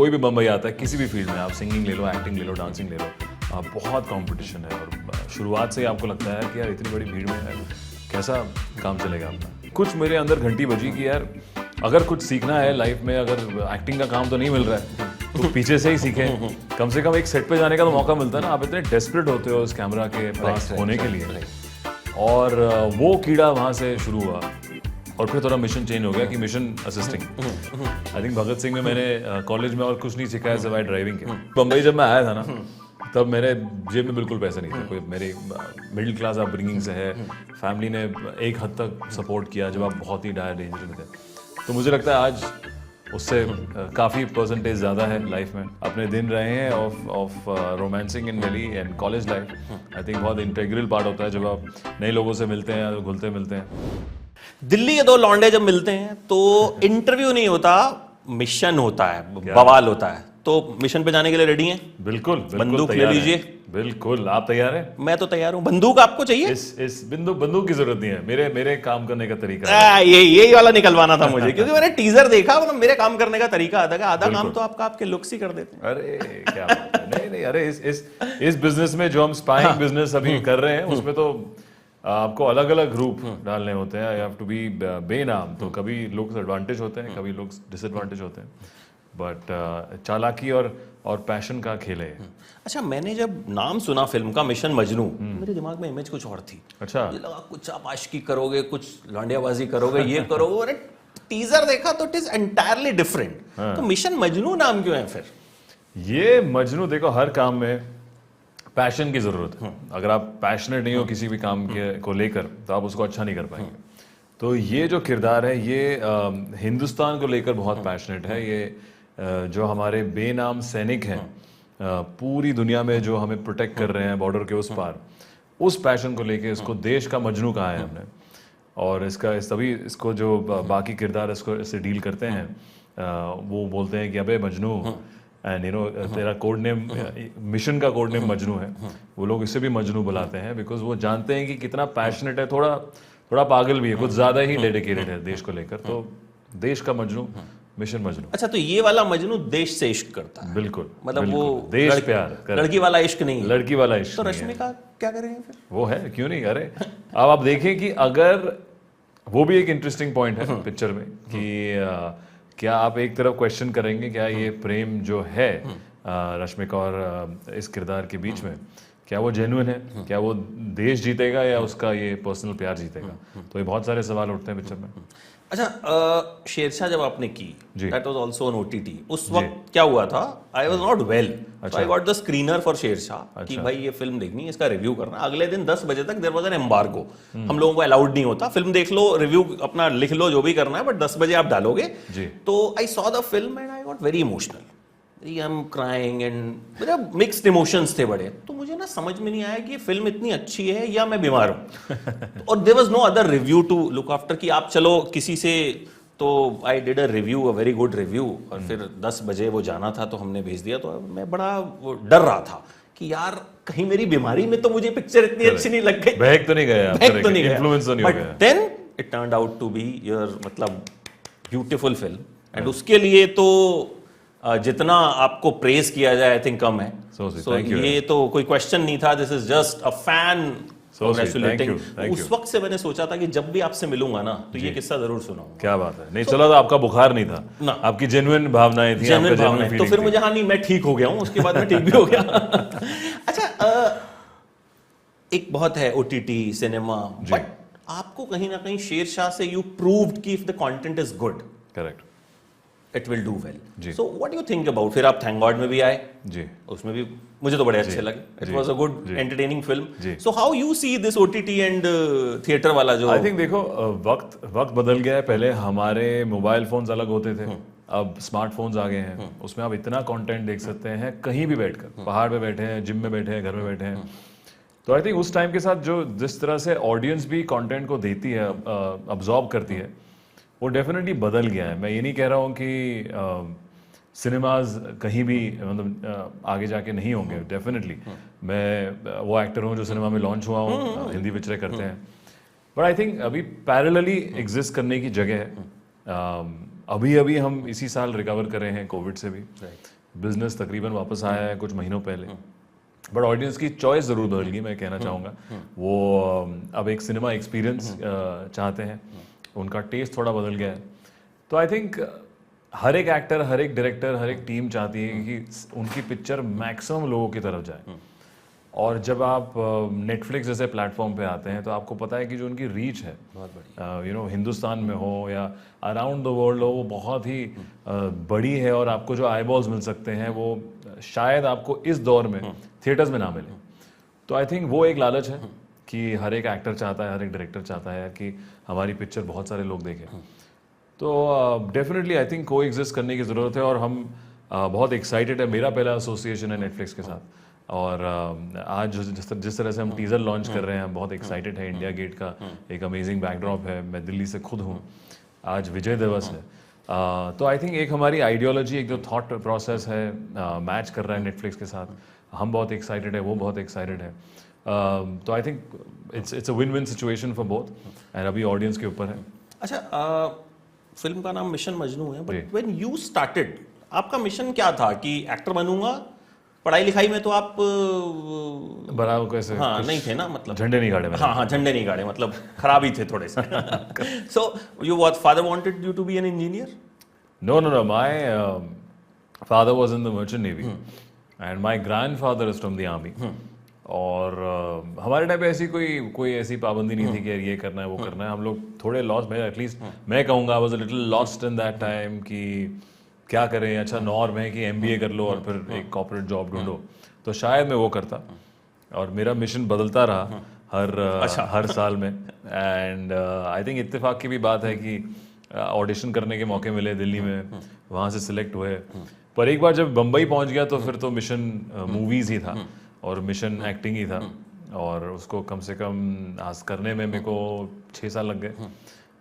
कोई भी बम्बई आता है किसी भी फील्ड में, आप सिंगिंग ले लो, एक्टिंग ले लो, डांसिंग ले लो, बहुत कंपटीशन है। और शुरुआत से ही आपको लगता है कि यार इतनी बड़ी भीड़ में कैसा काम चलेगा अपना। कुछ मेरे अंदर घंटी बजी कि यार अगर कुछ सीखना है लाइफ में, अगर एक्टिंग का काम तो नहीं मिल रहा है तो पीछे से ही सीखें। कम से कम एक सेट पे जाने का तो मौका मिलता है ना। आप इतने डेस्परेट होते हो उस कैमरा के पास होने के लिए। और वो कीड़ा वहाँ से शुरू हुआ और फिर थोड़ा मिशन चेंज हो गया कि mission assisting. I think Bhagat Singh में मैंने कॉलेज में और कुछ नहीं सीखा है सिवाय ड्राइविंग के। बम्बई जब मैं आया था ना तब मेरे जेब में बिल्कुल पैसे नहीं थे। कोई मेरे मिडिल क्लास अपब्रिंगिंग से है, फैमिली ने एक हद तक सपोर्ट किया जब आप बहुत ही डायर डेंजर में थे। तो मुझे लगता है आज उससे काफ़ी परसेंटेज ज़्यादा है लाइफ में। अपने दिन रहे हैं of romancing in Delhi and college life. I think बहुत इंटीग्रल पार्ट होता है जब आप नए लोगों से मिलते हैं, घुलते मिलते हैं। दिल्ली के दो लौंडे जब मिलते हैं तो इंटरव्यू नहीं होता, मिशन होता है, बवाल होता है। तो मिशन पे जाने के लिए रेडी हैं? बिल्कुल, बंदूक ले लीजिए। बिल्कुल, आप तैयार हैं? मैं तो तैयार हूँ। बंदूक आपको चाहिए? इस बंदूक की जरूरत नहीं है। मेरे काम करने का तरीका यही वाला निकलवाना था मुझे, क्योंकि मैंने टीजर देखा, मतलब मेरे काम करने का तरीका आधा काम तो आपके लुक्स ही कर देते हैं। अरे क्या बात है। नहीं, अरे इस बिजनेस में जो हम स्पाइंग बिजनेस अभी कर रहे हैं उसमें तो आपको अलग अलग रूप डालने होते हैं। यू हैव टू बी बेनाम। तो कभी लुक्स एडवांटेज होते हैं, कभी लुक्स डिसएडवांटेज होते हैं, बट चालाकी और पैशन का खेल है। अच्छा, मैंने जब नाम सुना फिल्म का मिशन मजनू, मेरे दिमाग में इमेज कुछ और थी। अच्छा, मुझे लगा कुछ आप आशिकी करोगे, कुछ लौंडियाबाजी करोगे, ये करोगे। अरे टीजर देखा तो इट इज एंटायरली डिफरेंट। तो मिशन मजनू नाम क्यों है फिर? ये मजनू देखो, हर काम में पैशन की जरूरत है। अगर आप पैशनेट नहीं हो किसी भी काम को लेकर तो आप उसको अच्छा नहीं कर पाएंगे। तो ये जो किरदार है ये हिंदुस्तान को लेकर बहुत पैशनेट है। ये जो हमारे बेनाम सैनिक हैं पूरी दुनिया में जो हमें प्रोटेक्ट कर रहे हैं बॉर्डर के उस पार, उस पैशन को लेके इसको देश का मजनू कहा है हमने। और तभी इसको जो बाकी किरदार इससे डील करते हैं वो बोलते हैं कि अबे मजनू, एंड यू नो तेरा कोड नेम, मिशन का कोड नेम मजनू है। वो लोग इसे भी मजनू बुलाते हैं बिकॉज वो जानते हैं कि कितना पैशनेट है, थोड़ा पागल भी है, कुछ ज्यादा ही डेडिकेटेड है देश को लेकर। तो देश का मजनू, मिशन मजनू। अच्छा, तो ये वाला मजनू देश से इश्क करता है। बिल्कुल, मतलब बिल्कुल, वो देश प्यार, लड़की वाला इश्क नहीं है। लड़की वाला इश्क तो नहीं है। रश्मिका क्या करेंगे फिर? वो है, क्यों नहीं। अरे अब आप देखें कि अगर वो भी एक इंटरेस्टिंग पॉइंट है पिक्चर में कि क्या आप एक तरफ क्वेश्चन करेंगे क्या ये प्रेम जो है रश्मिका और इस किरदार के बीच में, क्या वो जेन्युइन है, क्या वो देश जीतेगा या उसका ये पर्सनल प्यार जीतेगा। तो ये बहुत सारे सवाल उठते हैं पिक्चर में। अच्छा, शेरशाह जब आपने की, that was also on OTT, उस वक्त क्या हुआ था? I was not well, so I got the screener for Shershaah कि भाई ये फिल्म देखनी है, इसका रिव्यू करना। अगले दिन 10 बजे तक देयर वाज एन एम्बार्गो। हम लोगों को अलाउड नहीं होता, फिल्म देख लो, रिव्यू अपना लिख लो, जो भी करना है, बट 10 बजे आप डालोगे। तो I saw the film and I got very emotional. I am crying and मेरा मिक्स्ड इमोशंस थे बड़े। तो मुझे ना समझ में नहीं आया कि ये फिल्म इतनी अच्छी है या मैं बीमार हूँ। और there was no other review to look after कि आप चलो किसी से। तो I did a review, a very good review. और फिर 10 बजे वो जाना था तो हमने भेज दिया। तो मैं बड़ा डर रहा था कि यार कहीं मेरी बीमारी में तो मुझे पिक्चर इतनी अच्छी नहीं लग गई, बहक तो नहीं गया, बहक तो नहीं गया, इन्फ्लुएंस तो नहीं हो गया। But then it turned out to be your मतलब ब्यूटीफुल फिल्म। एंड उसके लिए तो जितना आपको प्रेज किया जाए आई थिंक कम है। So ये तो कोई क्वेश्चन नहीं था, this is just a fan congratulating. उस वक्त से मैंने सोचा था कि जब भी आपसे मिलूंगा ना तो ये किस्सा जरूर सुनाऊंगा। क्या बात है। नहीं चला तो आपका बुखार नहीं था ना, आपकी जेन्युइन भावनाएं थी, आपका जेन्युइन फीलिंग। तो फिर मुझे हाँ नहीं, मैं ठीक हो गया हूँ, उसके बाद मैं ठीक भी हो गया। अच्छा, एक बहुत है ओटीटी सिनेमा, बट आपको कहीं ना कहीं शेरशाह से यू प्रूव्ड कि if the content is good, correct, it will do well. So what you think about, फिर आप थैंक गॉड में भी आए जी, उसमें भी मुझे तो बड़े अच्छे लगे। It was a good entertaining film. So how you see this OTT and theatre वाला जो? आई थिंक देखो वक्त बदल गया है। पहले हमारे मोबाइल फोन्स अलग होते थे, अब स्मार्टफोन्स आ गए हैं। उसमें आप इतना कंटेंट देख सकते हैं कहीं भी बैठकर, पहाड़ पे बैठे हैं, जिम में बैठे हैं, घर में बैठे हैं। तो आई थिंक उस टाइम के साथ जो जिस तरह से ऑडियंस भी कंटेंट को देती है, अब्जॉर्ब करती है, वो डेफिनेटली बदल गया है। मैं ये नहीं कह रहा हूँ कि सिनेमाज कहीं भी मतलब आगे जाके नहीं होंगे, डेफिनेटली। मैं वो एक्टर हूँ जो सिनेमा में लॉन्च हुआ हूँ, हिंदी पिक्चरें करते हैं, बट आई थिंक अभी पैरेलली एग्जिस्ट करने की जगह है। अभी अभी हम इसी साल रिकवर कर रहे हैं कोविड से भी, बिजनेस तकरीबन वापस आया है कुछ महीनों पहले, बट ऑडियंस की चॉइस ज़रूर बदल गई, मैं कहना चाहूँगा। वो अब एक सिनेमा एक्सपीरियंस चाहते हैं, उनका टेस्ट थोड़ा बदल गया है। तो आई थिंक हर एक एक्टर, हर एक डायरेक्टर, हर एक टीम चाहती है कि उनकी पिक्चर मैक्सिमम लोगों की तरफ जाए। और जब आप नेटफ्लिक्स जैसे प्लेटफॉर्म पे आते हैं तो आपको पता है कि जो उनकी रीच है, बहुत बढ़िया, यू नो, हिंदुस्तान में हो या अराउंड द वर्ल्ड हो, वो बहुत ही बड़ी है। और आपको जो आईबॉल्स मिल सकते हैं वो शायद आपको इस दौर में थिएटर्स में ना मिले। तो आई थिंक वो एक लालच है कि हर एक एक्टर चाहता है, हर एक डायरेक्टर चाहता है कि हमारी पिक्चर बहुत सारे लोग देखें। तो डेफिनेटली आई थिंक को एग्जिस्ट करने की ज़रूरत है। और हम बहुत एक्साइटेड है, मेरा पहला एसोसिएशन है नेटफ्लिक्स के साथ। और आज जिस तरह से हम टीज़र लॉन्च कर रहे हैं, हम बहुत एक्साइटेड है। इंडिया गेट का एक अमेजिंग बैकड्रॉप है, मैं दिल्ली से खुद हूँ, आज विजय दिवस है। तो आई थिंक एक हमारी आइडियोलॉजी, एक जो थॉट प्रोसेस है, मैच कर रहा है नेटफ्लिक्स के साथ। हम बहुत एक्साइटेड है, वो बहुत एक्साइटेड है। तो I think it's a win win situation for both, and अभी ऑडियंस के ऊपर है। अच्छा, फिल्म का नाम मिशन मजनू है, बट व्हेन यू स्टार्टेड, आपका मिशन क्या था? कि एक्टर बनूंगा? पढ़ाई लिखाई में तो आप बराबर कैसे? हाँ, नहीं थे ना, मतलब झंडे नहीं गाड़े मैंने। हाँ, झंडे नहीं गाड़े, मतलब खराब ही थे थोड़े से। So your father wanted you to be an engineer? No. My father was in the merchant navy, and my grandfather is from the army. और हमारे टाइम पे ऐसी कोई ऐसी पाबंदी नहीं थी कि यार ये करना है, वो करना है। हम लोग थोड़े लॉस्ट, मैं एटलीस्ट मैं कहूँगा I was a little lost in that time कि क्या करें। अच्छा, नॉर्म है कि MBA कर लो और फिर एक कॉर्पोरेट जॉब ढूंढो, तो शायद मैं वो करता। और मेरा मिशन बदलता रहा हर साल में। एंड आई थिंक इत्तेफाक की भी बात है कि ऑडिशन करने के मौके मिले दिल्ली में, वहाँ से सिलेक्ट हुए। पर एक बार जब बम्बई पहुँच गया तो फिर तो मिशन मूवीज़ ही था और मिशन एक्टिंग ही था। और उसको कम से कम आज करने में मेरे को 6 साल लग गए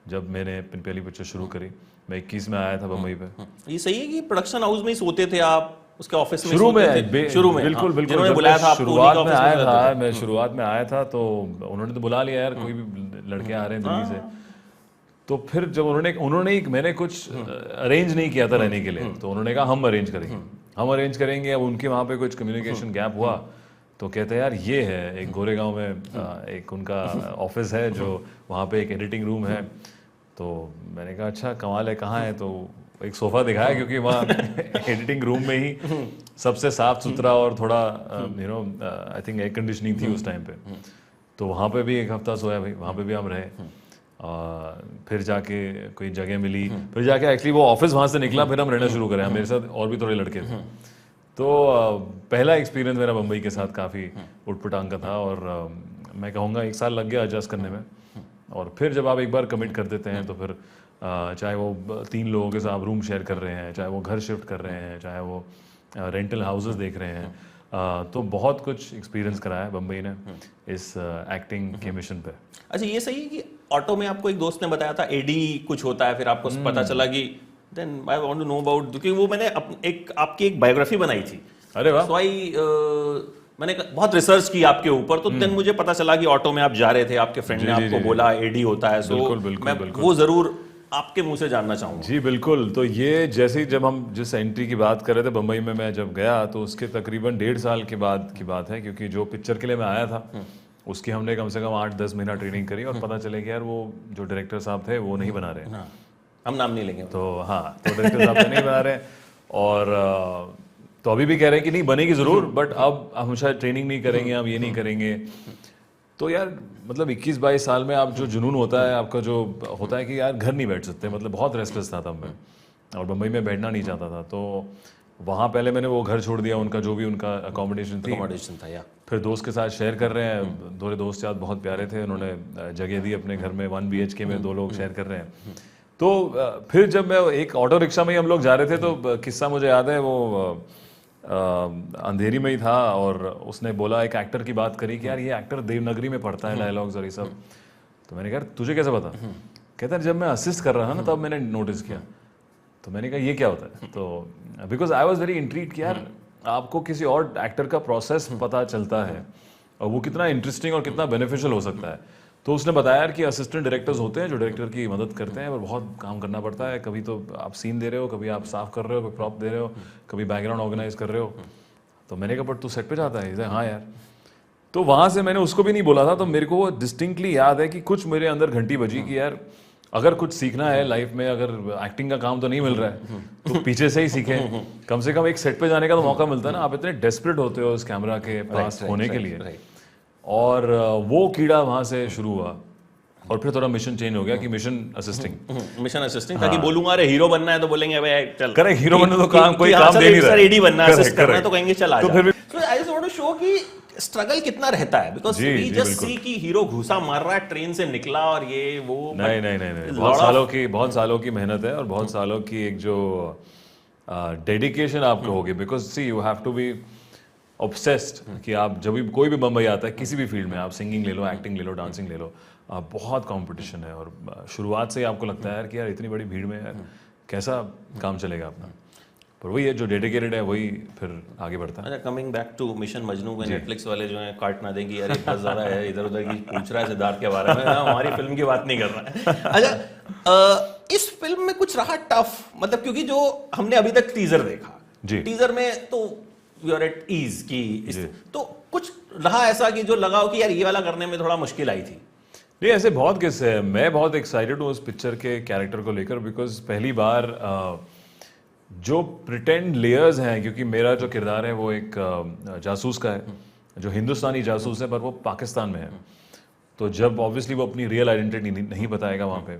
जब मैंने अपनी पहली पिक्चर शुरू करी। मैं 21 में आया था बम्बई पे। ये सही है कि प्रोडक्शन हाउस में ही सोते थे आप, उसके ऑफिस में? शुरू में बिल्कुल। जिन्होंने बुलाया था आपको, शुरुआत में आया था, मैं शुरुआत में आया था तो उन्होंने तो बुला लिया यार, कोई भी लड़के आ रहे हैं दिल्ली से। तो फिर जब मैंने कुछ अरेंज नहीं किया था रहने के लिए, तो उन्होंने कहा हम अरेंज करेंगे। अब उनके वहाँ पे कुछ कम्युनिकेशन गैप हुआ तो कहते हैं यार ये है, एक गोरेगांव में एक उनका ऑफिस है, जो वहाँ पे एक एडिटिंग रूम है। तो मैंने कहा अच्छा कमाल है, कहाँ है? तो एक सोफ़ा दिखाया, क्योंकि वहाँ एडिटिंग रूम में ही सबसे साफ सुथरा और थोड़ा आई थिंक एयर कंडीशनिंग थी उस टाइम पे। तो वहाँ पे भी एक हफ्ता सोया भाई, वहाँ पे भी हम रहे। फिर जाके कोई जगह मिली, फिर जाके एक्चुअली वो ऑफिस वहाँ से निकला, फिर हम रहना शुरू करें। मेरे साथ और भी थोड़े लड़के थे। तो पहला एक्सपीरियंस मेरा मुंबई के साथ काफ़ी उटपटांग का था। और मैं कहूँगा 1 साल लग गया एडजस्ट करने में। और फिर जब आप एक बार कमिट कर देते हैं तो फिर चाहे वो 3 लोगों के साथ रूम शेयर कर रहे हैं, चाहे वो घर शिफ्ट कर रहे हैं, चाहे वो रेंटल हाउसेस देख रहे हैं, तो बहुत कुछ एक्सपीरियंस कराया बम्बई ने इस एक्टिंग के मिशन पे। अच्छा, ये सही है कि ऑटो में आपको एक दोस्त ने बताया था एडी कुछ होता है, फिर आपको पता चला कि then I want to know about, क्योंकि वो मैंने आपकी एक बायोग्राफी बनाई थी। अरे वाह। सो मैंने बहुत रिसर्च की आपके ऊपर, तो देन मुझे पता चला कि ऑटो में आप जा रहे थे, आपके फ्रेंड ने आपको बोला एडी होता है। सो मैं वो जरूर आपके मुंह से जानना चाहूंगा। जी बिल्कुल। तो ये जैसे ही जब हम जिस एंट्री की बात कर रहे थे बम्बई में, मैं जब गया तो उसके तकरीबन 1.5 साल के बाद की बात है, क्योंकि जो पिक्चर के लिए मैं आया था उसकी हमने कम से कम 8-10 महीना ट्रेनिंग करी। और पता चले कि यार वो जो डायरेक्टर साहब थे वो नहीं बना रहे। हम नाम नहीं लेंगे। तो हाँ, तो डायरेक्टर साहब नहीं बना रहे। और तो अभी भी कह रहे हैं कि नहीं बनेगी ज़रूर, बट अब हम शायद ट्रेनिंग नहीं करेंगे, हम ये नहीं करेंगे। तो यार मतलब 21-22 साल में आप जो जुनून होता है आपका, जो होता है कि यार घर नहीं बैठ सकते, मतलब बहुत रेस्टलेस था तब मैं, और बम्बई में बैठना नहीं चाहता था। तो वहाँ पहले मैंने वो घर छोड़ दिया, उनका जो भी उनका अकोमोडेशन था या फिर दोस्त के साथ शेयर कर रहे हैं। दो दोस्त यार बहुत प्यारे थे, उन्होंने जगह दी अपने घर में 1 BHK में, 2 लोग शेयर कर रहे हैं। तो फिर जब मैं एक ऑटो रिक्शा में ही हम लोग जा रहे थे तो किस्सा मुझे याद है, वो अंधेरी में ही था और उसने बोला, एक एक्टर की बात करी कि यार ये एक्टर देवनागरी में पढ़ता है डायलॉग्स और ये सब। तो मैंने कहा तुझे कैसे पता? कहता है जब मैं असिस्ट कर रहा था ना तब मैंने नोटिस किया। तो मैंने कहा ये क्या होता है? तो because I was very intrigued कि यार आपको किसी और एक्टर का प्रोसेस पता चलता है और वो कितना इंटरेस्टिंग और कितना बेनिफिशियल हो सकता है। तो उसने बताया यार कि असिस्टेंट डायरेक्टर्स होते हैं जो डायरेक्टर की मदद करते हैं, और बहुत काम करना पड़ता है। कभी तो आप सीन दे रहे हो, कभी आप साफ कर रहे हो, कभी प्रॉप दे रहे हो, कभी बैकग्राउंड ऑर्गेनाइज कर रहे हो। तो मैंने कहा बट तू सेट पे जाता है? हाँ यार। तो वहां से मैंने उसको भी नहीं बोला था, तो मेरे को वो डिस्टिंक्टली याद है कि कुछ मेरे अंदर घंटी बजी कि यार अगर कुछ सीखना है लाइफ में, अगर एक्टिंग का काम तो नहीं मिल रहा है तो पीछे से ही सीखें। कम से कम एक सेट पे जाने का तो मौका मिलता है ना। आप इतने डेस्परेट होते हो उस कैमरा के पास होने के लिए। और वो कीड़ा वहां से शुरू हुआ, और फिर थोड़ा मिशन चेंज हो गया कि मिशन असिस्टिंग, ताकि बोलूंगा अरे हीरो बनना है तो बोलेंगे भाई चल करेक्ट, हीरो बनने तो काम कोई काम दे नहीं रहा है, एडी बनना है, असिस्ट करना है तो कहेंगे चल आ तो जा। फिर so I just want to show कि स्ट्रगल कितना रहता है, बिकॉज़ वी जस्ट सी कि हीरो घुसा मार रहा है, ट्रेन से निकला और ये वो। नहीं, बहुत सालों की मेहनत है, और बहुत सालों की एक जो डेडिकेशन आपको होगी। Because see you have to be obsessed कि आप जब भी कोई भी बम्बई आता है किसी भी फील्ड में, आप सिंगिंग ले लो, एक्टिंग ले लो, डांसिंग ले लो, बहुत कंपटीशन है। और शुरुआत से ही आपको लगता है यार कि यार इतनी बड़ी भीड़ में यार कैसा काम चलेगा अपना। पर वही है जो डेडिकेटेड है वही फिर आगे बढ़ता है। अच्छा, coming back to Mission Majnu में नेटफ्लिक्स वाले जो है काट ना देंगे यार, बस ज़्यादा है इधर उधर की पूछ रहा है सिद्धार्थ के बारे में, हमारी फिल्म की बात नहीं कर रहा है। अच्छा, इस फिल्म में कुछ रहा टफ, मतलब क्योंकि जो हमने अभी तक टीजर देखा, टीजर में तो यू आर एट ईज की, तो कुछ रहा ऐसा कि जो लगा हो कि यार ये वाला करने में थोड़ा मुश्किल आई थी? नहीं, ऐसे बहुत किस्से हैं। मैं बहुत एक्साइटेड हूँ उस पिक्चर के कैरेक्टर को लेकर, बिकॉज पहली बार जो प्रिटेंड लेयर्स हैं, क्योंकि मेरा जो किरदार है वो एक जासूस का है, जो हिंदुस्तानी जासूस है पर वो पाकिस्तान में है। तो जब ऑब्वियसली वो अपनी रियल आइडेंटिटी नहीं बताएगा वहाँ पे,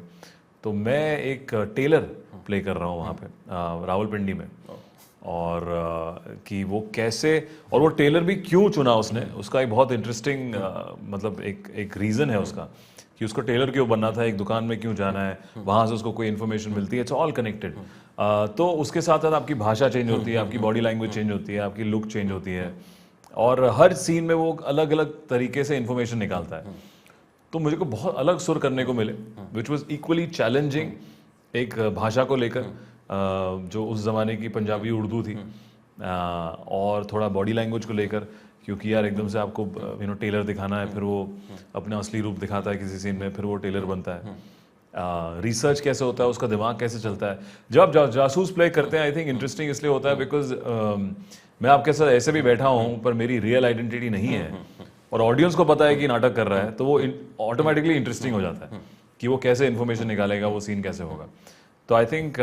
तो मैं एक टेलर प्ले कर रहा हूँ वहाँ पे रावलपिंडी में। और कि वो कैसे, और वो टेलर भी क्यों चुना उसने, उसका एक बहुत इंटरेस्टिंग मतलब एक रीज़न है उसका कि उसको टेलर क्यों बनना था, एक दुकान में क्यों जाना है, वहाँ से उसको कोई इन्फॉर्मेशन मिलती है, इट्स ऑल कनेक्टेड। तो उसके साथ साथ आपकी भाषा चेंज होती है, आपकी बॉडी लैंग्वेज चेंज होती है, आपकी लुक चेंज होती है, और हर सीन में वो अलग अलग तरीके से इन्फॉर्मेशन निकालता है। तो मुझे को बहुत अलग सुर करने को मिले, विच वॉज इक्वली चैलेंजिंग एक भाषा को लेकर, जो उस ज़माने की पंजाबी उर्दू थी, और थोड़ा बॉडी लैंग्वेज को लेकर, क्योंकि यार एकदम से आपको टेलर दिखाना है, फिर वो अपना असली रूप दिखाता है किसी सीन में, फिर वो टेलर बनता है। रिसर्च कैसे होता है, उसका दिमाग कैसे चलता है। जब आप जासूस प्ले करते हैं, आई थिंक इंटरेस्टिंग इसलिए होता है बिकॉज मैं आपके साथ ऐसे भी बैठा हूँ पर मेरी रियल आइडेंटिटी नहीं है, और ऑडियंस को पता है कि नाटक कर रहा है, तो वो ऑटोमेटिकली इंटरेस्टिंग हो जाता है कि वो कैसे इन्फॉर्मेशन निकालेगा, वो सीन कैसे होगा। तो आई थिंक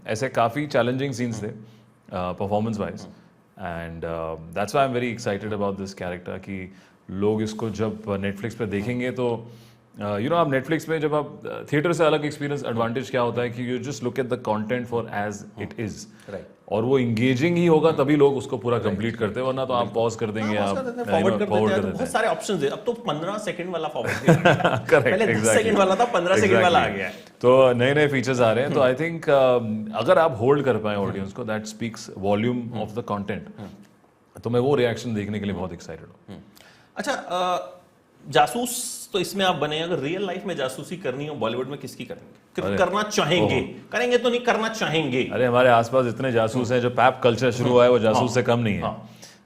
ऐसे काफ़ी चैलेंजिंग सीन्स थे performance wise, and that's why I am very excited about this character कि लोग इसको जब नेटफ्लिक्स पे देखेंगे तो आप नेटफ्लिक्स में जब आप थिएटर से अलग एक्सपीरियंस एडवांटेज क्या होता है कि you just look at the content for as it is, और वो इंगेजिंग ही होगा तभी लोग उसको पूरा कंप्लीट करते हैं, वरना तो आप पॉज कर देंगे, आप फॉरवर्ड कर देते हैं। बहुत सारे ऑप्शंस है, अब तो 15 सेकंड वाला फॉरवर्ड पहले 10 सेकंड वाला था, 15 सेकंड वाला आ गया है। तो नए नए फीचर्स आ रहे हैं। तो आई थिंक अगर आप होल्ड कर पाए ऑडियंस को, that speaks volume of the content. तो मैं वो रिएक्शन देखने के लिए बहुत एक्साइटेड हूँ। अच्छा, जासूस तो इसमें आप बने, अगर रियल लाइफ में जासूसी करनी हो बॉलीवुड में किसकी करेंगे, करना चाहेंगे? करेंगे तो नहीं, करना चाहेंगे? अरे हमारे आसपास इतने जासूस हैं, जो पैप कल्चर शुरू हुआ है वो जासूस से कम नहीं है।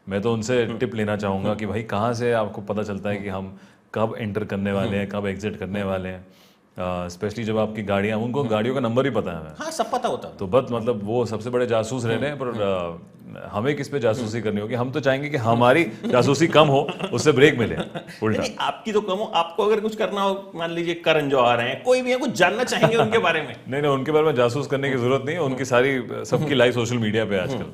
मैं तो उनसे टिप लेना चाहूंगा कि भाई कहाँ से आपको पता चलता है कि हम कब एंटर करने वाले हैं, कब एग्जिट करने वाले हैं, स्पेशली जब आपकी गाड़ियाँ, उनको गाड़ियों का नंबर ही पता है। हाँ, सब पता होता है। तो बस मतलब वो सबसे बड़े जासूस रह रहे हैं, पर हमें किस पे जासूसी करनी होगी? हम तो चाहेंगे कि हमारी जासूसी कम हो, उससे ब्रेक मिले उल्टा। आपकी तो कम हो, आपको अगर कुछ करना हो, मान लीजिए करण जौहर हैं, कोई भी है, कुछ जानना चाहेंगे उनके बारे में? नहीं, उनके बारे में जासूस करने की जरूरत नहीं है, उनकी सारी सबकी लाइफ सोशल मीडिया पे आजकल।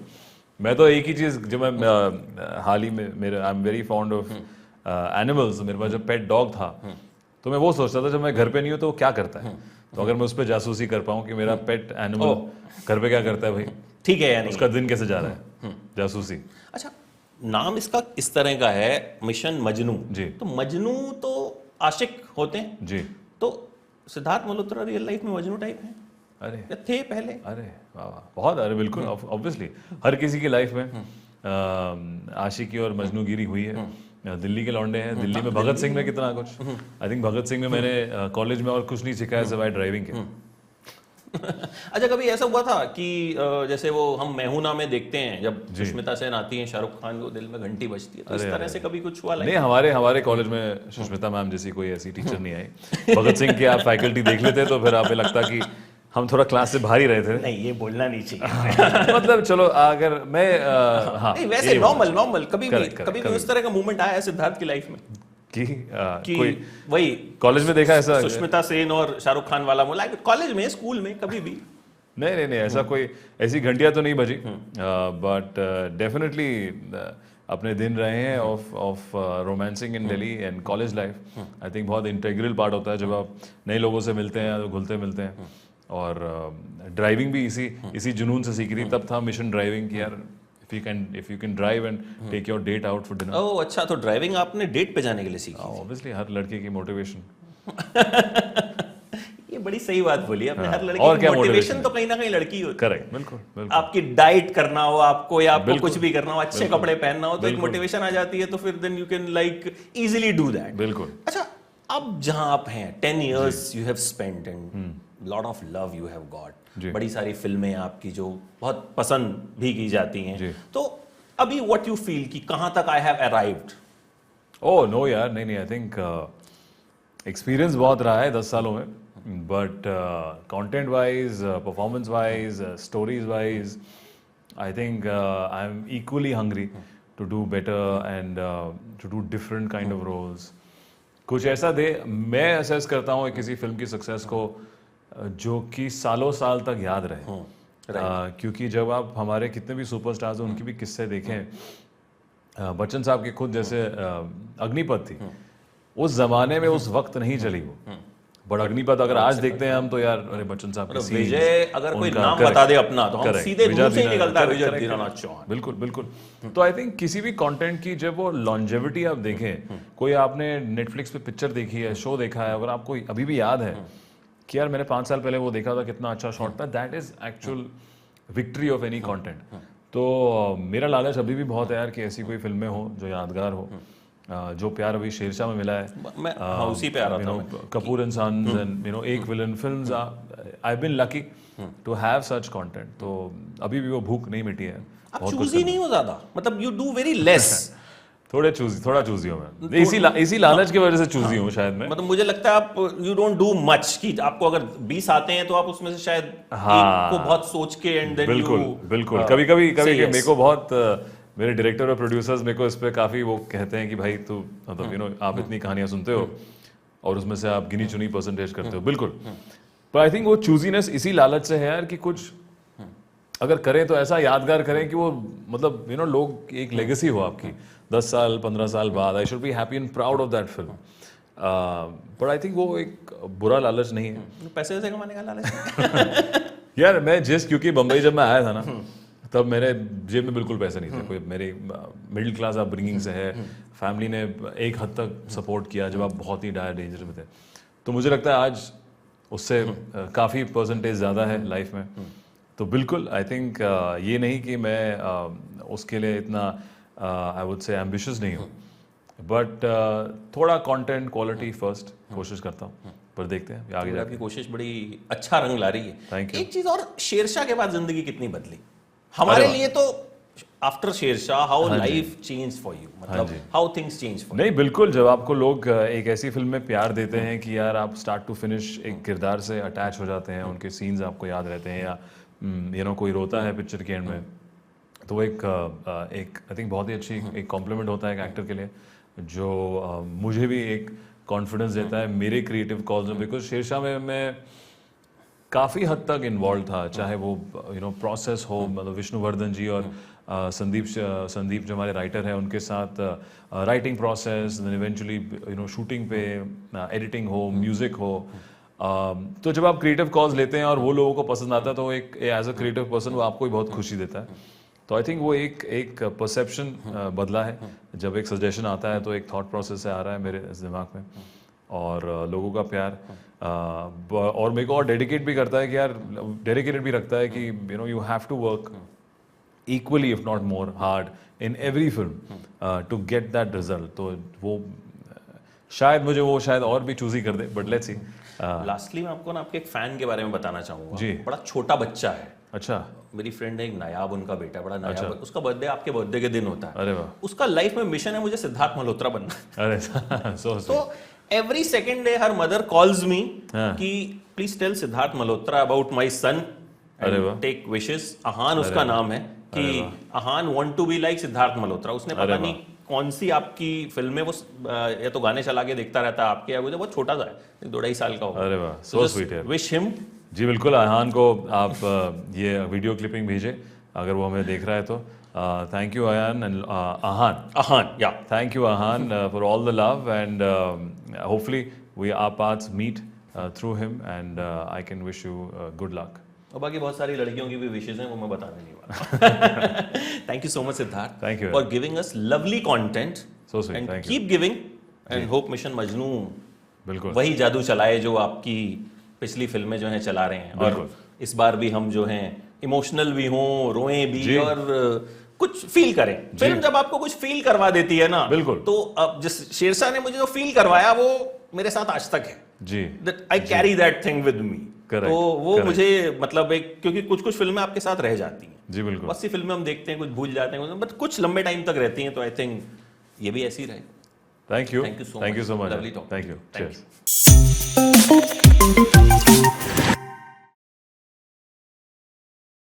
मैं तो एक ही चीज, जो मैं हाल ही में, मेरे I am very fond of animals, मेरे पास जो पेट डॉग था, तो मैं वो सोचता था जब मैं घर पे नहीं हूँ तो वो क्या करता है, तो अगर मैं उस पर जासूसी कर पाऊँ कि मेरा पेट एनिमल घर पे क्या करता है भाई, ठीक है, यानी उसका दिन कैसे जा रहा है, जासूसी। अच्छा, नाम इसका इस तरह का है, मिशन मजनू जी। तो मजनू तो आशिक होते हैं जी। तो सिद्धार्थ मल्होत्रा रियल लाइफ में मजनू टाइप है? अरे थे पहले? अरे वाह, बहुत, अरे बिल्कुल, ऑब्वियसली हर किसी की लाइफ में आशिकी और मजनूगिरी हुई है। दिल्ली के लौंडे हैं, दिल्ली में भगत सिंह में कितना कुछ, आई थिंक भगत सिंह में मैंने कॉलेज में और कुछ नहीं सिखाया सिवाय ड्राइविंग के। अच्छा, कभी ऐसा हुआ था कि जैसे वो हम मैं हूं ना में देखते हैं, जब सुष्मिता सेन आती हैं, शाहरुख खान को दिल में घंटी बजती है, तो इस तरह से कभी कुछ हुआ? नहीं, हमारे कॉलेज में सुष्मिता मैम जैसी कोई ऐसी टीचर नहीं आई। भगत सिंह की आप फैकल्टी देख लेते तो फिर आपको लगता कि हम थोड़ा क्लास से बाहर ही रहे थे। नहीं, ये बोलना नहीं चाहिए। मतलब चलो, अगर मैं हाँ, नहीं, वैसे नॉर्मल कभी भी उस तरह का मूवमेंट आया है सिद्धार्थ की लाइफ में कि कोई वही कॉलेज में देखा ऐसा? सुष्मिता सेन और शाहरुख खान वाला मोला कॉलेज में, स्कूल में, कभी भी? नहीं, ऐसा कोई ऐसी घंटियां तो नहीं बजी, बट डेफिनेटली अपने दिन रहे हैं of romancing in Delhi and college life. I think बहुत इंटेग्रल पार्ट होता है जब आप नए लोगों से मिलते हैं, घुलते मिलते हैं। और ड्राइविंग भी इसी जुनून से सीखी थी। तब था मिशन ड्राइविंग कि यार if you can drive and take your date out for dinner। ओह अच्छा, तो ड्राइविंग आपने डेट पे जाने के लिए सीखी? ऑब्वियसली, हर लड़के की मोटिवेशन। ये बड़ी सही बात बोली आपने। हर लड़के और की क्या मोटिवेशन तो कहीं ना कहीं लड़की होती है। करेक्ट, बिल्कुल। आपकी डाइट करना हो आपको, या आपको कुछ भी करना हो, अच्छे कपड़े पहनना हो, तो एक मोटिवेशन आ जाती है, तो फिर then you can like easily do that. बिल्कुल। अच्छा, अब जहां आप हैं, 10 years you have spent and lot of love you have got, बड़ी सारी फिल्में आपकी जो बहुत पसंद भी की जाती हैं, तो अभी what you feel कि कहां तक I have arrived? Oh no यार, नहीं, आई थिंक एक्सपीरियंस बहुत रहा है 10 सालों में, but content wise, performance wise, stories wise, I think I am equally hungry to do better and to do different kind of roles. कुछ ऐसा दे, मैं असेस करता हूँ किसी फिल्म की सक्सेस को जो कि सालों साल तक याद रहे। क्योंकि जब आप हमारे कितने भी सुपरस्टार्स हैं, उनकी भी किस्से देखें, बच्चन साहब की खुद जैसे अग्निपथ थी, उस जमाने में उस वक्त नहीं चली वो, बट अग्निपथ अगर आज देखते हैं हम तो यार, अरे बच्चन साहब की विजय, अगर कोई नाम बता दे अपना तो हम सीधे मुंह से ही निकलता है विजय दीनानाथ चौहान। बिल्कुल। तो आई थिंक किसी भी कंटेंट की जब वो लॉन्जेविटी आप देखें, कोई आपने नेटफ्लिक्स पे पिक्चर देखी है, शो देखा है, अगर आपको अभी भी याद है कि यार मैंने 5 साल पहले वो देखा था, कितना अच्छा शॉट था, that is actual victory of any content. तो मेरा लालच अभी भी बहुत है यार कि ऐसी कोई फिल्में हो जो यादगार हो, जो प्यार अभी शेरशाह में मिला है। मैं उसी पे आ रहा था, Kapoor and sons and Ek villain films, I been lucky to have such content. तो अभी भी वो भूख नहीं मिटी है। आप चूजी नहीं हो ज्यादा, मतलब यू डू वेरी लेस। थोड़ा चूजी हूं मैं, इसी लालच की वजह से चूजी हूं शायद मैं। मतलब मुझे लगता है आप यू डोंट डू मच, कि आपको अगर 20 आते हैं तो आप उसमें से शायद एक को बहुत सोच के एंड देन बिल्कुल। कभी मेरे को बहुत मेरे डायरेक्टर और प्रोड्यूसर्स मेरे को इस पे काफी वो कहते हैं कि भाई तू मतलब आप इतनी कहानियां सुनते हो और उसमें से आप गिनी चुनी परसेंटेज करते हो। बिल्कुल, पर आई थिंक वो चूजीनेस इसी लालच से है यार कि कुछ अगर करें तो ऐसा यादगार करें कि वो मतलब लोग, एक लेगेसी हो आपकी 10 साल 15 साल बाद। I should be happy and proud of that film. But I think वो एक बुरा लालच नहीं है। पैसे से कमाने का लालच यार मैं क्योंकि बंबई जब मैं आया था ना, तब मेरे जेब में बिल्कुल पैसे नहीं थे। कोई मेरे मिडिल क्लास अपब्रिंगिंग से है, फैमिली ने एक हद तक सपोर्ट किया जब आप बहुत ही डायर डेंजर में थे। तो मुझे लगता है आज उससे काफ़ी परसेंटेज ज़्यादा है लाइफ में। तो बिल्कुल आई थिंक ये नहीं कि मैं उसके लिए इतना आई वुड से एम्बिशियस नहीं हूँ, बट थोड़ा कंटेंट क्वालिटी फर्स्ट कोशिश करता हूँ, पर देखते हैं आगे जाके। आपकी कोशिश बड़ी अच्छा रंग ला रही है। Thank you. एक चीज और, शेरशाह के बाद जिंदगी कितनी बदली हमारे लिए? तो after Shershaah how life change for you, मतलब हाउ थिंग्स चेंज फॉर? नहीं बिल्कुल, जब आपको लोग एक ऐसी फिल्म में प्यार देते हैं कि यार आप स्टार्ट टू फिनिश एक किरदार से अटैच हो जाते हैं, उनके सीन्स आपको याद रहते हैं, या कोई रोता है पिक्चर के एंड में, तो एक आई थिंक बहुत ही अच्छी एक कॉम्प्लीमेंट होता है एक एक्टर के लिए, जो मुझे भी एक कॉन्फिडेंस देता है मेरे क्रिएटिव कॉल्स में। बिकॉज शेरशाह में मैं काफ़ी हद तक इन्वॉल्व था, चाहे वो प्रोसेस हो, मतलब विष्णुवर्धन जी और संदीप जो हमारे राइटर हैं उनके साथ writing process, then eventually shooting पे, एडिटिंग हो, म्यूज़िक हो। तो जब आप क्रिएटिव कॉज लेते हैं और वो लोगों को पसंद आता है तो एक एज अ क्रिएटिव पर्सन वो आपको भी बहुत खुशी देता है। तो आई थिंक वो एक परसेप्शन बदला है। जब एक सजेशन आता है तो एक थॉट प्रोसेस से आ रहा है मेरे दिमाग में, और लोगों का प्यार और मेरे को और डेडिकेट भी करता है कि यार, डेडिकेटेड भी रखता है कि you have to work equally if not more hard in every film to get that result. तो वो शायद मुझे वो शायद और भी चूजी कर दे, बट लेट्स सी। लास्टली मैं आपको ना आपके एक फैन के बारे में बताना चाहूंगा। जी। बड़ा छोटा बच्चा है, अच्छा, मेरी फ्रेंड है एक, नायाब उनका बेटा, बड़ा नायाब, उसका बर्थडे आपके बर्थडे के दिन होता है। अरे वाह, उसका लाइफ में मिशन है मुझे सिद्धार्थ मल्होत्रा बनना। अरे सो तो एवरी सेकेंड डे हर मदर कॉल्स मी हाँ। कि please tell Siddharth Malhotra about my son अरे वाह। Take wishes. अहान उसका नाम है कि Ahaan want to be like Siddharth Malhotra. उसने पता नहीं कौन सी आपकी फिल्म में वो या तो गाने चला के देखता रहता है आपके, या वो बहुत छोटा सा है, 2-2.5 साल का होगा। अरे वाह, सो स्वीट है। Wish him. जी बिल्कुल, अहान को आप ये वीडियो क्लिपिंग भेजें अगर वो हमें देख रहा है तो। Thank you Ayan and Ahan, या thank you Ahan for all the love and hopefully we our paths meet through him and I can wish you good luck. और बाकी बहुत सारी लड़कियों की भी विशेष हैं, वो मैं बताने नहीं वाला। Thank you so much Siddharth, Thank you. For giving us lovely content So sweet, and thank you. Keep giving and hope mission Majnu बिल्कुल, वही जादू चलाए जो आपकी पिछली फिल्में जो हैं चला रहे हैं। और इस बार भी हम जो हैं इमोशनल भी हों, रोएं भी, और कुछ फील करें। फिल्म जब आपको कुछ फील करवा देती है ना, बिल्कुल, तो अब जिस शेरशाह ने मुझे जो फील करवाया वो मेरे साथ आज तक है। जी, I carry that thing with me. Correct, तो वो correct. मुझे मतलब एक, क्योंकि कुछ कुछ फिल्में आपके साथ रह जाती हैं। जी बिल्कुल, बहुत सी फिल्में हम देखते हैं, कुछ भूल जाते हैं, बट कुछ लंबे टाइम तक रहती हैं। तो आई थिंक ये भी ऐसी रहे। Thank you so so much, Lovely talking thank to you, you. Thank you.